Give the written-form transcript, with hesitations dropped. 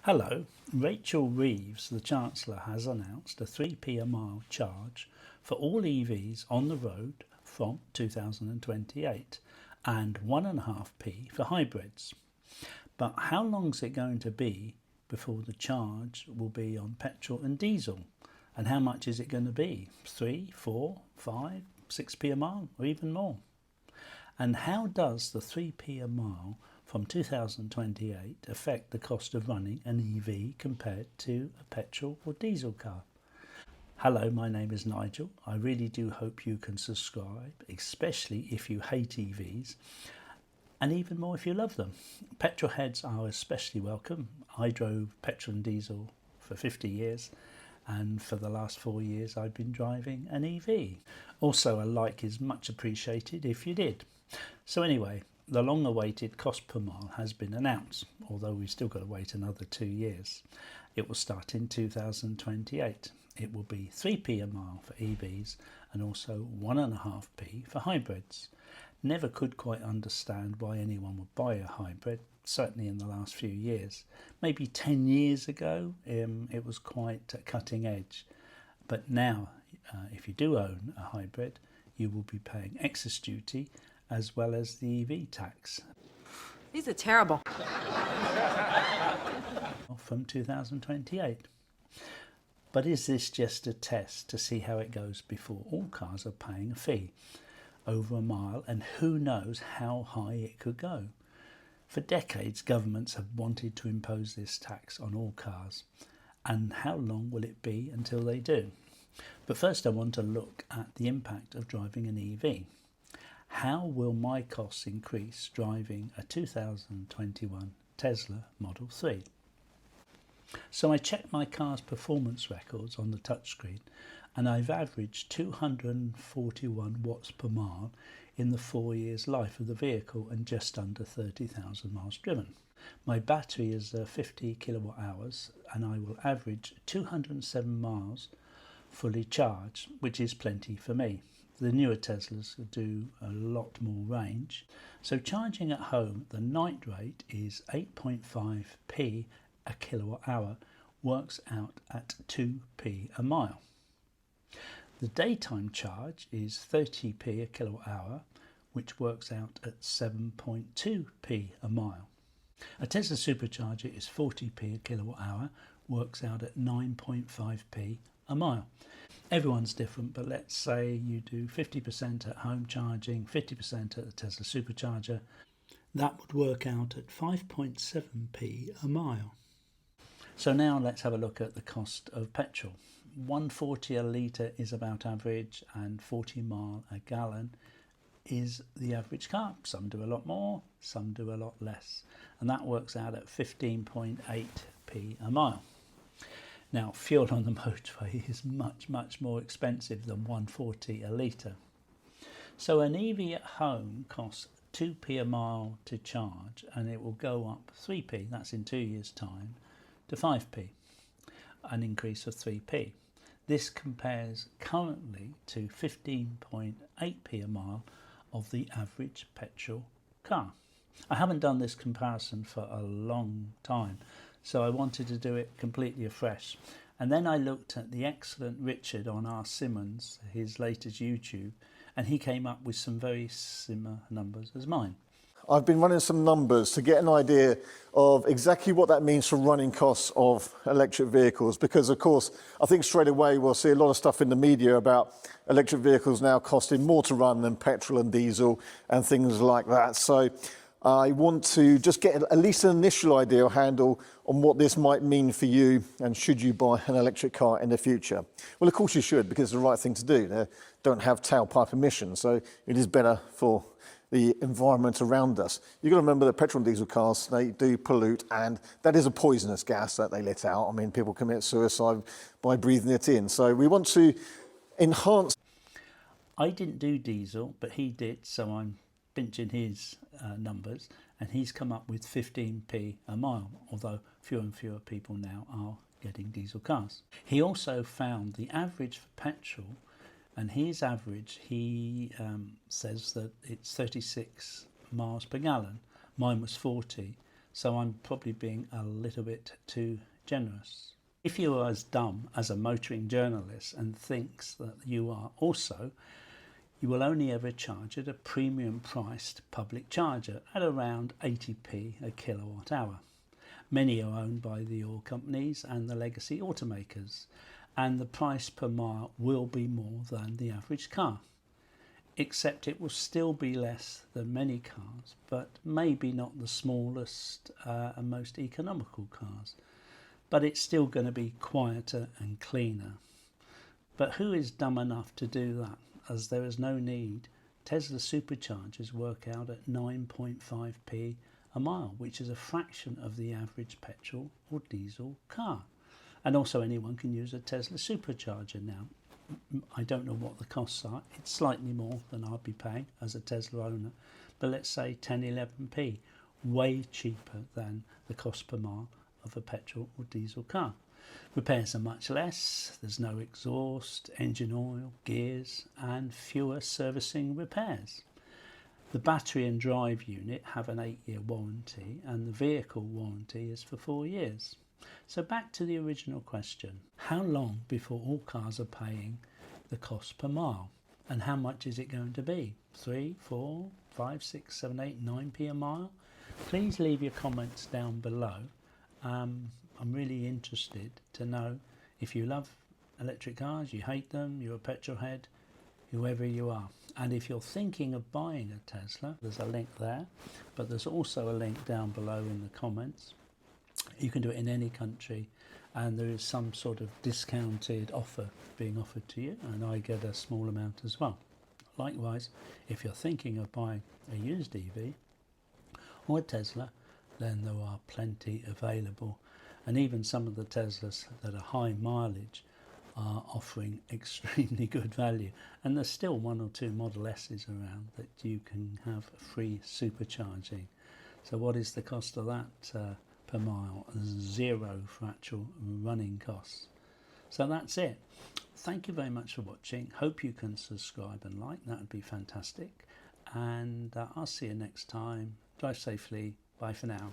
Hello, Rachel Reeves, the Chancellor, has announced a 3p a mile charge for all EVs on the road from 2028 and 1.5p for hybrids. But how long is it going to be before the charge will be on petrol and diesel? And how much is it going to be? 3, 4, 5, 6p a mile or even more? And how does the 3p a mile from 2028 affect the cost of running an EV compared to a petrol or diesel car? Hello, my name is Nigel. I really do hope you can subscribe, especially if you hate EVs, and even more if you love them. Petrol heads are especially welcome. I drove petrol and diesel for 50 years, and for the last 4 years I've been driving an EV. Also, a like is much appreciated if you did. So anyway, the long-awaited cost per mile has been announced, although we've still got to wait another 2 years. It will start in 2028. It will be 3p a mile for EVs and also 1.5p for hybrids. Never could quite understand why anyone would buy a hybrid, certainly in the last few years. Maybe 10 years ago it was quite cutting edge, but now if you do own a hybrid, you will be paying excess duty as well as the EV tax. These are terrible. From 2028. But is this just a test to see how it goes before all cars are paying a fee over a mile, and who knows how high it could go? For decades, governments have wanted to impose this tax on all cars, and how long will it be until they do? But first I want to look at the impact of driving an EV. How will my costs increase driving a 2021 Tesla Model 3? So I checked my car's performance records on the touchscreen, and I've averaged 241 watts per mile in the 4 years life of the vehicle and just under 30,000 miles driven. My battery is 50 kilowatt hours and I will average 207 miles fully charged, which is plenty for me. The newer Teslas do a lot more range. So charging at home, the night rate is 8.5p a kilowatt hour, works out at 2p a mile. The daytime charge is 30p a kilowatt hour, which works out at 7.2p a mile. A Tesla supercharger is 40p a kilowatt hour, works out at 9.5p a mile. Everyone's different, but let's say you do 50% at home charging, 50% at the Tesla supercharger. That would work out at 5.7p a mile. So now let's have a look at the cost of petrol. 140 a litre is about average, and 40 mile a gallon is the average car. Some do a lot more, some do a lot less, and that works out at 15.8p a mile. Now, fuel on the motorway is much more expensive than 140 a litre. So an EV at home costs 2p a mile to charge, and it will go up 3p, that's in 2 years' time, to 5p, an increase of 3p. This compares currently to 15.8p a mile of the average petrol car. I haven't done this comparison for a long time, so I wanted to do it completely afresh. And then I looked at the excellent Richard on R. Simmons, his latest YouTube, and he came up with some very similar numbers as mine. I've been running some numbers to get an idea of exactly what that means for running costs of electric vehicles, because of course I think straight away we'll see a lot of stuff in the media about electric vehicles now costing more to run than petrol and diesel and things like that. So I want to just get at least an initial idea or handle on what this might mean for you, and should you buy an electric car in the future. Well, of course you should, because it's the right thing to do. They don't have tailpipe emissions, so it is better for the environment around us. You've got to remember that petrol and diesel cars, they do pollute, and that is a poisonous gas that they let out. I mean, people commit suicide by breathing it in. So we want to enhance. I didn't do diesel, but he did, so I'm pinching his numbers, and he's come up with 15p a mile, although fewer and fewer people now are getting diesel cars. He also found the average for petrol, and his average, he says that it's 36 miles per gallon. Mine was 40, so I'm probably being a little bit too generous. If you are as dumb as a motoring journalist and thinks that you are also, you will only ever charge at a premium priced public charger at around 80p a kilowatt hour. Many are owned by the oil companies and the legacy automakers, and the price per mile will be more than the average car, except it will still be less than many cars, but maybe not the smallest and most economical cars. But it's still going to be quieter and cleaner. But who is dumb enough to do that, as there is no need? Tesla superchargers work out at 9.5p a mile, which is a fraction of the average petrol or diesel car. And also anyone can use a Tesla supercharger now. I don't know what the costs are. It's slightly more than I'd be paying as a Tesla owner, but let's say 10, 11p, way cheaper than the cost per mile of a petrol or diesel car. Repairs are much less. There's no exhaust, engine oil, gears, and fewer servicing repairs. The battery and drive unit have an 8-year warranty, and the vehicle warranty is for 4 years. So back to the original question. How long before all cars are paying the cost per mile? And how much is it going to be? 3, 4, 5, 6, 7, 8, 9p a mile? Please leave your comments down below. I'm really interested to know if you love electric cars, you hate them, you're a petrol head, whoever you are. And if you're thinking of buying a Tesla, there's a link there, but there's also a link down below in the comments. You can do it in any country, and there is some sort of discounted offer being offered to you, and I get a small amount as well. Likewise, if you're thinking of buying a used EV or a Tesla, then there are plenty available, and even some of the Teslas that are high mileage are offering extremely good value, and there's still 1 or 2 Model S's around that you can have free supercharging. So what is the cost of that per mile? 0 for actual running costs. So that's it. Thank you very much for watching. Hope you can subscribe and like, that would be fantastic, and I'll see you next time. Drive safely. Bye for now.